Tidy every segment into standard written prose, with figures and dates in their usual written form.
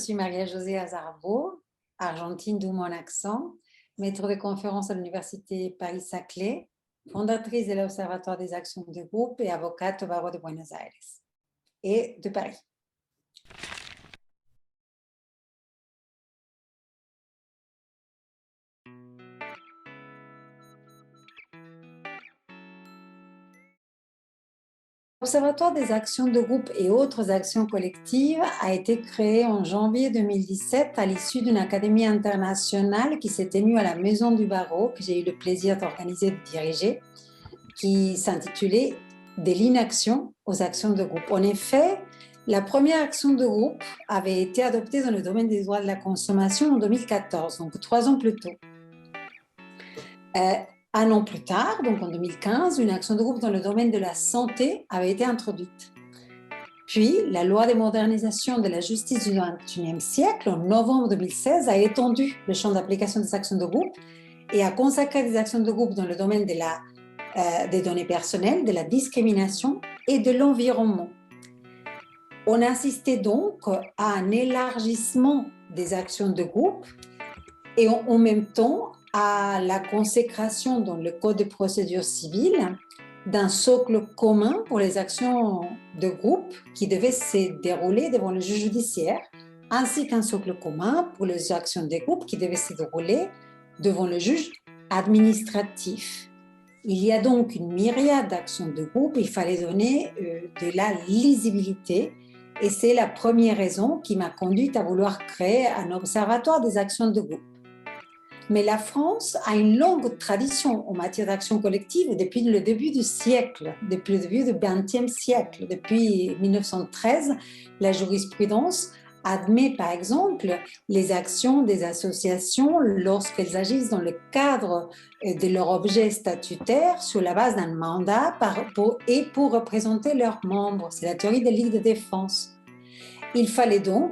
suis Maria-Josée Azarbo, argentine d'où mon accent, maître de conférence à l'Université Paris-Saclay, fondatrice de l'Observatoire des actions de groupe et avocate au barreau de Buenos Aires et de Paris. L'Observatoire des actions de groupe et autres actions collectives a été créé en janvier 2017 à l'issue d'une académie internationale qui s'est tenue à la Maison du Barreau, que j'ai eu le plaisir d'organiser et de diriger, qui s'intitulait « De l'inaction aux actions de groupe ». En effet, la première action de groupe avait été adoptée dans le domaine des droits de la consommation en 2014, donc 3 ans plus tôt. Un an plus tard, donc en 2015, une action de groupe dans le domaine de la santé avait été introduite. Puis, la loi de modernisation de la justice du XXIe siècle, en novembre 2016, a étendu le champ d'application des actions de groupe et a consacré des actions de groupe dans le domaine des données personnelles, de la discrimination et de l'environnement. On a assisté donc à un élargissement des actions de groupe et en même temps à la consécration dans le Code de procédure civile d'un socle commun pour les actions de groupe qui devait se dérouler devant le juge judiciaire, ainsi qu'un socle commun pour les actions de groupe qui devaient se dérouler devant le juge administratif. Il y a donc une myriade d'actions de groupe, il fallait donner de la lisibilité et c'est la première raison qui m'a conduite à vouloir créer un observatoire des actions de groupe. Mais la France a une longue tradition en matière d'action collective depuis le début du siècle, depuis le début du XXe siècle. Depuis 1913, la jurisprudence admet par exemple les actions des associations lorsqu'elles agissent dans le cadre de leur objet statutaire sur la base d'un mandat et pour représenter leurs membres. C'est la théorie des ligues de défense. Il fallait donc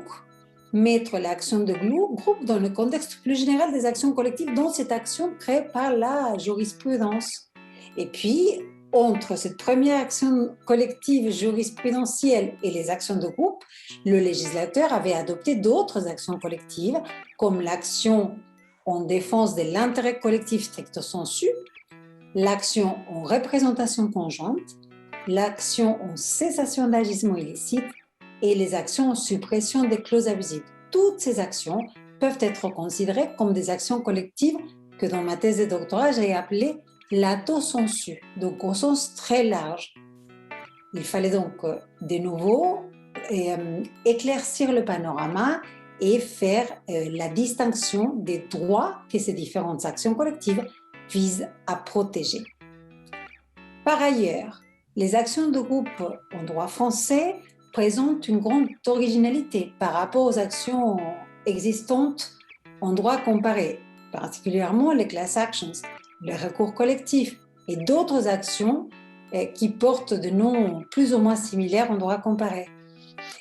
mettre l'action de groupe dans le contexte plus général des actions collectives, dont cette action créée par la jurisprudence. Et puis, entre cette première action collective jurisprudentielle et les actions de groupe, le législateur avait adopté d'autres actions collectives, comme l'action en défense de l'intérêt collectif stricto sensu, l'action en représentation conjointe, l'action en cessation d'agissement illicite et les actions en suppression des clauses abusives. Toutes ces actions peuvent être considérées comme des actions collectives que dans ma thèse de doctorat, j'ai appelé lato sensu, donc au sens très large. Il fallait donc de nouveau éclaircir le panorama et faire la distinction des droits que ces différentes actions collectives visent à protéger. Par ailleurs, les actions de groupe en droit français présentent une grande originalité par rapport aux actions existantes en droit comparé, particulièrement les class actions, le recours collectif et d'autres actions qui portent de noms plus ou moins similaires en droit comparé.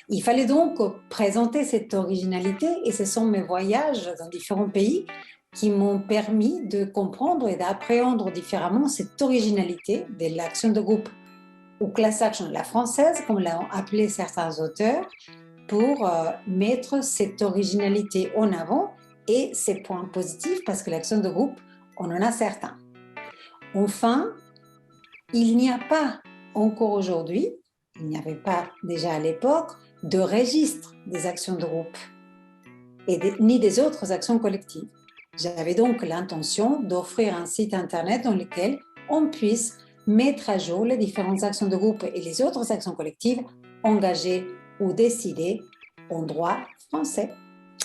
Il fallait donc présenter cette originalité et ce sont mes voyages dans différents pays qui m'ont permis de comprendre et d'appréhender différemment cette originalité de l'action de groupe ou class action, la française, comme l'ont appelé certains auteurs, pour mettre cette originalité en avant et ses points positifs, parce que l'action de groupe, on en a certains. Enfin, il n'y a pas encore aujourd'hui, il n'y avait pas déjà à l'époque, de registre des actions de groupe ni des autres actions collectives. J'avais donc l'intention d'offrir un site internet dans lequel on puisse mettre à jour les différentes actions de groupe et les autres actions collectives engagées ou décidées en droit français.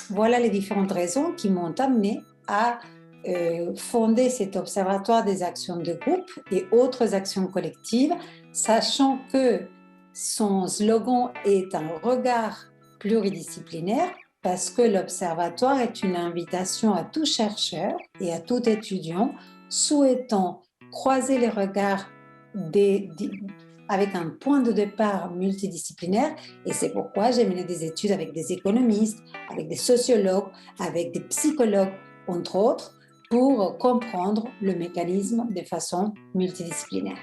Voilà les différentes raisons qui m'ont amené à fonder cet observatoire des actions de groupe et autres actions collectives, sachant que son slogan est un regard pluridisciplinaire parce que l'observatoire est une invitation à tout chercheur et à tout étudiant souhaitant croiser les regards avec un point de départ multidisciplinaire et c'est pourquoi j'ai mené des études avec des économistes, avec des sociologues, avec des psychologues, entre autres, pour comprendre le mécanisme de façon multidisciplinaire.